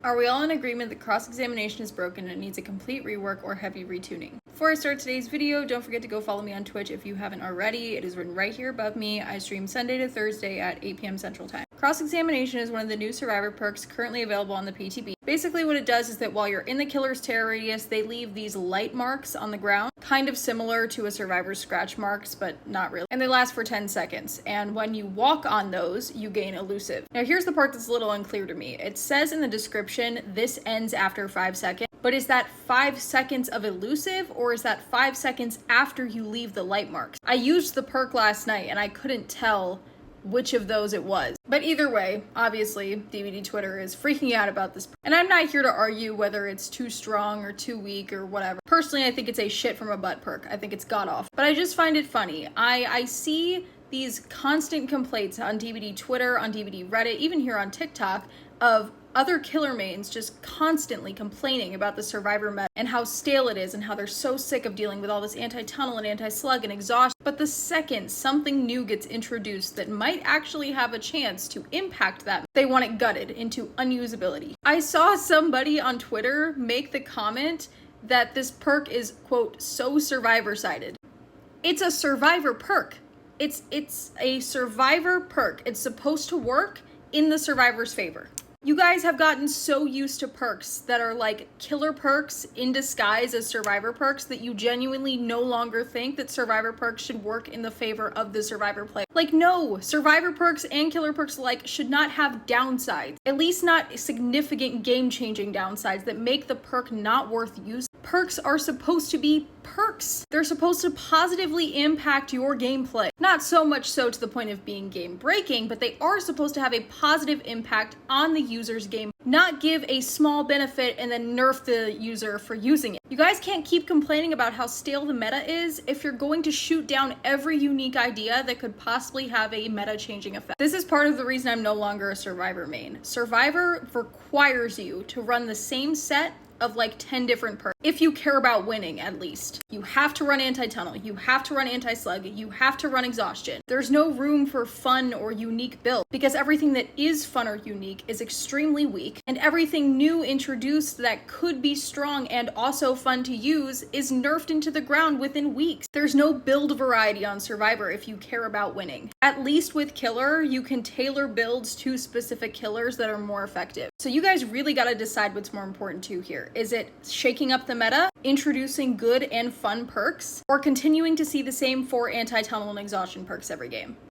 Are we all in agreement that cross-examination is broken and needs a complete rework or heavy retuning? Before I start today's video, don't forget to go follow me on Twitch if you haven't already. It is written right here above me. I stream Sunday to Thursday at 8 p.m. Central Time. Cross-examination is one of the new Survivor perks currently available on the PTB. Basically what it does is that while you're in the killer's terror radius, they leave these light marks on the ground, kind of similar to a Survivor's scratch marks, but not really. And they last for 10 seconds. And when you walk on those, you gain elusive. Now here's the part that's a little unclear to me. It says in the description, this ends after 5 seconds. But is that 5 seconds of elusive, or is that 5 seconds after you leave the light marks? I used the perk last night and I couldn't tell which of those it was. But either way, obviously, DBD Twitter is freaking out about this. And I'm not here to argue whether it's too strong or too weak or whatever. Personally, I think it's a shit from a butt perk. I think it's god awful. But I just find it funny. I see these constant complaints on DBD Twitter, on DBD Reddit, even here on TikTok, of other killer mains just constantly complaining about the Survivor meta and how stale it is and how they're so sick of dealing with all this anti-tunnel and anti-slug and exhaust. But the second something new gets introduced that might actually have a chance to impact that, they want it gutted into unusability. I saw somebody on Twitter make the comment that this perk is, quote, so Survivor-sided. It's a Survivor perk. It's a Survivor perk. It's supposed to work in the Survivor's favor. You guys have gotten so used to perks that are like killer perks in disguise as Survivor perks that you genuinely no longer think that Survivor perks should work in the favor of the Survivor player. Like, no, Survivor perks and killer perks alike should not have downsides, at least not significant game-changing downsides that make the perk not worth using. Perks are supposed to be perks. They're supposed to positively impact your gameplay. Not so much so to the point of being game breaking, but they are supposed to have a positive impact on the user's game, not give a small benefit and then nerf the user for using it. You guys can't keep complaining about how stale the meta is if you're going to shoot down every unique idea that could possibly have a meta changing effect. This is part of the reason I'm no longer a Survivor main. Survivor requires you to run the same set of like 10 different perks. If you care about winning, at least. You have to run anti-tunnel, you have to run anti-slug, you have to run exhaustion. There's no room for fun or unique build because everything that is fun or unique is extremely weak, and everything new introduced that could be strong and also fun to use is nerfed into the ground within weeks. There's no build variety on Survivor if you care about winning. At least with Killer, you can tailor builds to specific killers that are more effective. So you guys really gotta decide what's more important to here. Is it shaking up the meta, introducing good and fun perks, or continuing to see the same 4 anti-tunnel and exhaustion perks every game?